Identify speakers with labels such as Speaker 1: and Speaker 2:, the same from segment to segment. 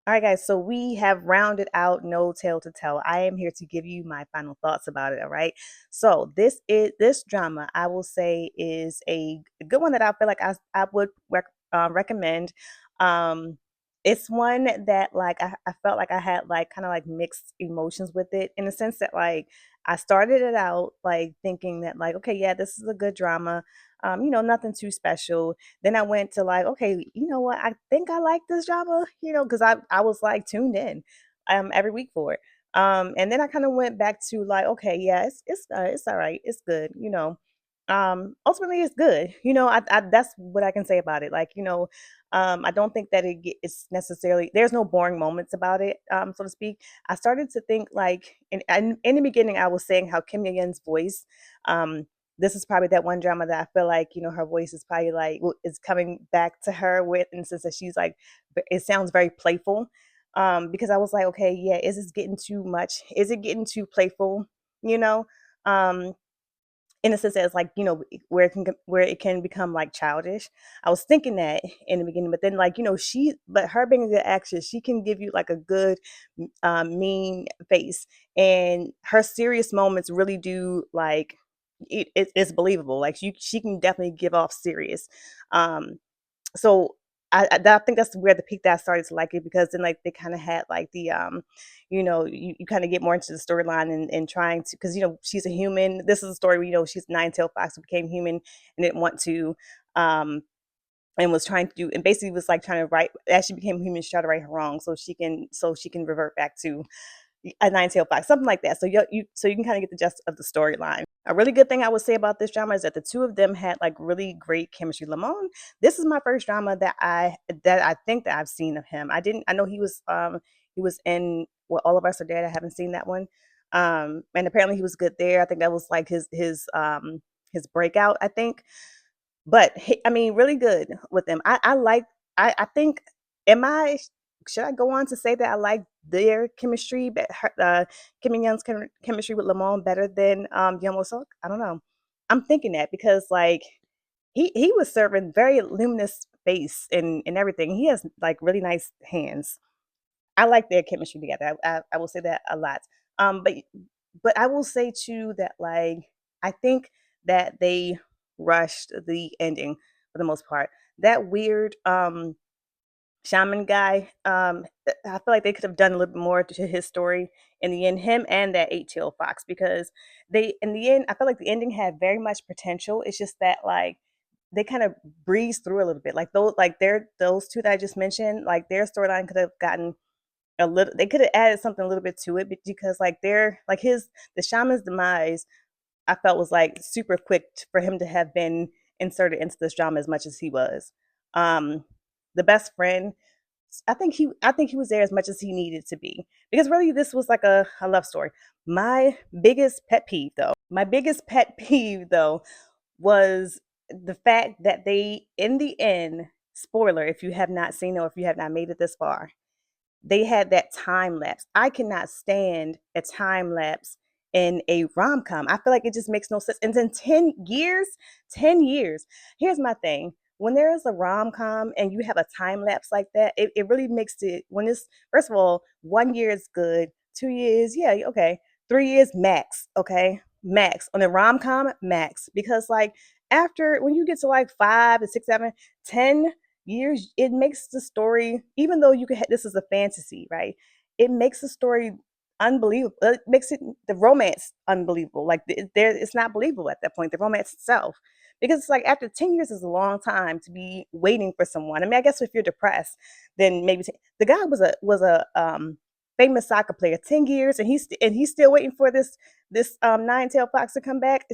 Speaker 1: All right, guys, so we have rounded out No Tale to Tell. I am here to give you my final thoughts about it, all right? So, this drama, I will say, is a good one that I feel like I would recommend. Um, it's one that like I felt like I had like kind of like mixed emotions with it in the sense that like I started it out like thinking that like okay, yeah, this is a good drama. Nothing too special. Then I went to like, okay, you know what? I think I like this drama, because I was like tuned in every week for it. And then I kind of went back to like, okay, yeah, it's all right, it's good, ultimately it's good. I that's what I can say about it. Like, I don't think that it's necessarily there's no boring moments about it, so to speak. I started to think like in the beginning I was saying how Kim Young's voice, um this is probably that one drama that I feel like, her voice is probably like is coming back to her with, in the sense that she's like, it sounds very playful. Because I was like, okay, yeah, is this getting too much? Is it getting too playful? You know, um, in a sense that it's like, where it can become like childish. I was thinking that in the beginning, but then like, but her being a good actress, she can give you like a good, mean face, and her serious moments really do like it's believable. Like she can definitely give off serious. Um, so I think that's where the peak that I started to like it, because then like they kind of had like you kind of get more into the storyline, and trying to, because she's a human. This is a story where she's Nine Tailed Fox who became human and didn't want to, um and was trying to do, and basically was like trying to right as she became human, she tried to right her wrong so she can revert back to a nine-tailed fox, something like that. So you can kind of get the gist of the storyline. A really good thing I would say about this drama is that the two of them had like really great chemistry. Lamone, this is my first drama that I think that I've seen of him. I know he was in All of Us Are Dead. I haven't seen that one. And apparently he was good there. I think that was like his breakout, I think. But I mean, really good with them. I like. I think. Am I? Should I go on to say that I like their chemistry, but Kim and Young's chemistry with Lamont better than Young Sok? I don't know. I'm thinking that because like he was serving very luminous face and everything. He has like really nice hands. I like their chemistry together. I will say that a lot. But I will say too that like I think that they rushed the ending for the most part. That weird shaman guy, I feel like they could have done a little bit more to his story in the end, him and that eight-tailed fox, because they in the end I feel like the ending had very much potential. It's just that like they kind of breezed through a little bit. Those two that I just mentioned, like their storyline could have gotten a little, they could have added something a little bit to it, because like they're like his the shaman's demise, I felt was like super quick for him to have been inserted into this drama as much as he was. um the best friend, I think he was there as much as he needed to be, because really this was like a love story. My biggest pet peeve though was the fact that they, in the end, spoiler if you have not seen it or if you have not made it this far, they had that time lapse. I cannot stand a time lapse in a rom com. I feel like it just makes no sense. And then 10 years, 10 years. Here's my thing. When there is a rom com and you have a time lapse like that, it really makes it, when it's, first of all, 1 year is good, 2 years, yeah, okay, 3 years max, okay, max. On a rom com, max. Because, like, after, when you get to like 5 and 6, 7, 10 years, it makes the story, even though you could this is a fantasy, right? It makes the story unbelievable. It makes it the romance unbelievable. Like it's not believable at that point, the romance itself. Because it's like after 10 years is a long time to be waiting for someone. I mean, I guess if you're depressed, then maybe the guy was a famous soccer player, 10 years, and he's still waiting for this nine-tailed fox to come back.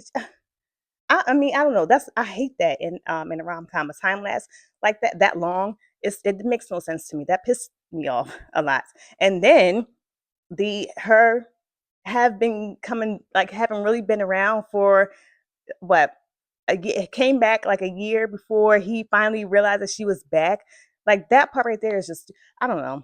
Speaker 1: I mean, I don't know. I hate that in a rom com, a time lapse like that long. It makes no sense to me. That pissed me off a lot. And then the her have been coming, like, haven't really been around for what, came back like a year before he finally realized that she was back. Like, that part right there is just, I don't know.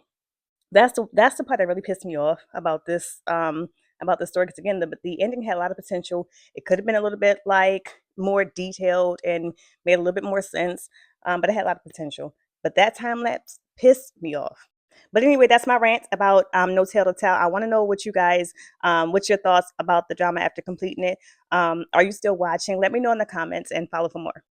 Speaker 1: That's the part that really pissed me off about the story, because again the ending had a lot of potential. It could have been a little bit like more detailed and made a little bit more sense, but it had a lot of potential. But that time lapse pissed me off. But anyway, that's my rant about No Tale to Tell. I want to know what you guys, what's your thoughts about the drama after completing it. Are you still watching? Let me know in the comments and follow for more.